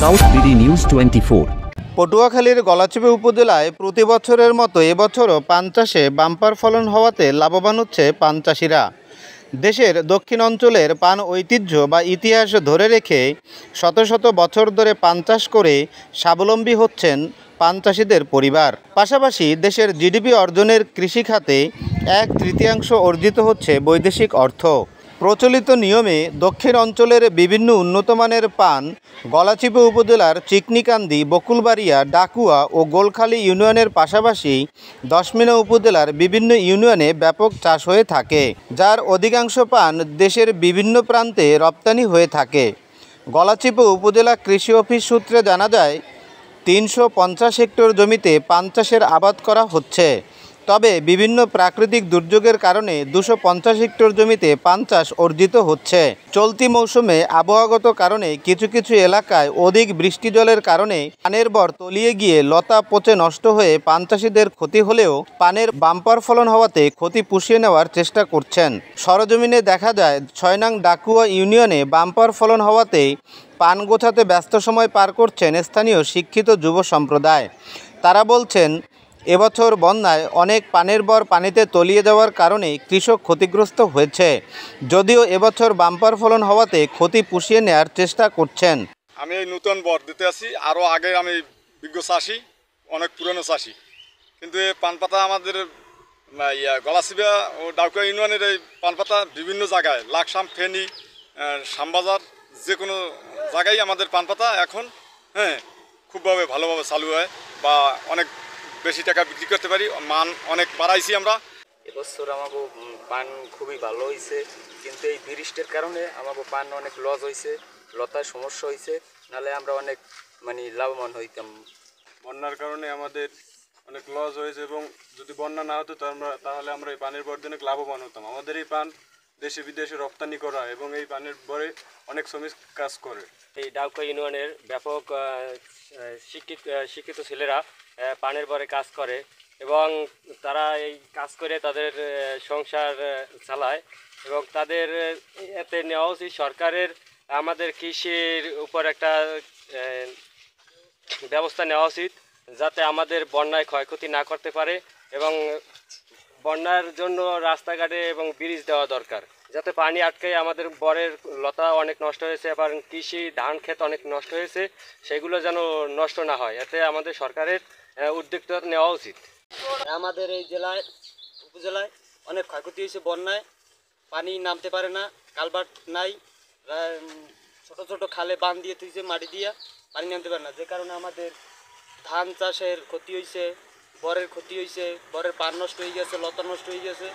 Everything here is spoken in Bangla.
South BD news 24। পটুয়াখালীর গলাচিপা উপজেলায় প্রতি বছরের মতো এবছরও পান চাষে বাম্পার ফলন হওয়াতে লাভবান হচ্ছে পান চাষিরা। দেশের দক্ষিণ অঞ্চলের পান ঐতিহ্য বা ইতিহাস ধরে রেখে শত শত বছর ধরে পান চাষ করে স্বাবলম্বী হচ্ছেন পান চাষিদের পরিবার। পাশাপাশি দেশের জিডিপি অর্জনের কৃষিখাতে 1/3 অর্জিত হচ্ছে বৈদেশিক অর্থ। প্রচলিত নিয়মে দক্ষিণ অঞ্চলের বিভিন্ন উন্নতমানের পান গলাচিপা উপজেলার চিকনিকান্দি, বকুলবাড়িয়া, ডাকুয়া ও গোলখালী ইউনিয়নের পাশাপাশি দশমিনা উপজেলার বিভিন্ন ইউনিয়নে ব্যাপক চাষ হয়ে থাকে, যার অধিকাংশ পান দেশের বিভিন্ন প্রান্তে রপ্তানি হয়ে থাকে। গলাচিপা উপজেলা কৃষি অফিস সূত্রে জানা যায় 350 হেক্টর জমিতে পান চাষের আবাদ করা হচ্ছে। তবে বিভিন্ন প্রাকৃতিক দুর্যোগের কারণে 250 হেক্টর জমিতে পান চাষ অর্জিত হচ্ছে। চলতি মৌসুমে আবহাওয়াগত কারণে কিছু কিছু এলাকায় অধিক বৃষ্টি জলের কারণে পানের বর তলিয়ে গিয়ে লতা পচে নষ্ট হয়ে পান চাষিদের ক্ষতি হলেও পানের বাম্পার ফলন হওয়াতে ক্ষতি পুষিয়ে নেওয়ার চেষ্টা করছেন। সরজমিনে দেখা যায় 6 নং ডাকুয়া ইউনিয়নে বাম্পার ফলন হওয়াতে পান গোছাতে ব্যস্ত সময় পার করছেন স্থানীয় শিক্ষিত যুব সম্প্রদায়। তারা বলছেন, এবছর বন্যায় অনেক পানের বর পানিতে তলিয়ে যাওয়ার কারণে কৃষক ক্ষতিগ্রস্ত হয়েছে। যদিও এবছর বাম্পার ফলন হওয়াতে ক্ষতি পুষিয়ে নেওয়ার চেষ্টা করছেন। আমি এই নতুন বর দিতে আসি, আরও আগে আমি বিজ্ঞ চাষি, অনেক পুরনো চাষি, কিন্তু এই পান পাতা আমাদের গলাচিপা ও ডাকুয়া ইউনিয়নের এই পান পাতা বিভিন্ন জায়গায় লাকসাম, ফেনী, শ্যামবাজার, যে কোনো জায়গায় আমাদের পান পাতা এখন খুবভাবে ভালোভাবে চালু হয় বা অনেক বেশি টাকা বিক্রি করতে পারি, মান অনেক বাড়াইছি আমরা। এবছর আমাকে পান খুবই ভালো হয়েছে, কিন্তু এই বৃষ্টির কারণে আমাকে পান অনেক লস হয়েছে, লতার সমস্যা হয়েছে, নাহলে আমরা অনেক লাভবান হইতাম। বন্যার কারণে আমাদের অনেক লস হয়েছে এবং যদি বন্যা না হতো তাহলে আমরা এই পানের বরে অনেক লাভবান হতাম। আমাদের এই পান দেশে বিদেশে রপ্তানি করা এবং এই পানের বরে অনেক শ্রমিক কাজ করে। এই ডাকুয়া ইউনিয়নের ব্যাপক শিক্ষিত ছেলেরা পানের বরে কাজ করে এবং তারা এই কাজ করে তাদের সংসার চালায় এবং তাদের এতে নেওয়া উচিত সরকারের আমাদের কৃষির উপর একটা ব্যবস্থা নেওয়া উচিত, যাতে আমাদের বন্যায় ক্ষয়ক্ষতি না করতে পারে এবং বন্যার জন্য রাস্তাঘাটে এবং ব্রিজ দেওয়া দরকার, যাতে পানি আটকে। আমাদের বরের লতা অনেক নষ্ট হয়েছে, আবার কৃষি ধান ক্ষেত অনেক নষ্ট হয়েছে, সেগুলো যেন নষ্ট না হয়, এতে আমাদের সরকারের উদ্যোগটা নেওয়া উচিত। আমাদের এই উপজেলায় অনেক ক্ষয়ক্ষতি হয়েছে বন্যায়, পানি নামতে পারে না, কালভার্ট নাই, ছোট ছোট খালে বাঁধ দিয়ে তুইছে, মাটি দিয়ে পানি নামতে পারে না, যে কারণে আমাদের ধান চাষের ক্ষতি হয়েছে, বরের ক্ষতি হয়েছে, বরের পান নষ্ট হয়ে গেছে, লতা নষ্ট হয়ে গেছে।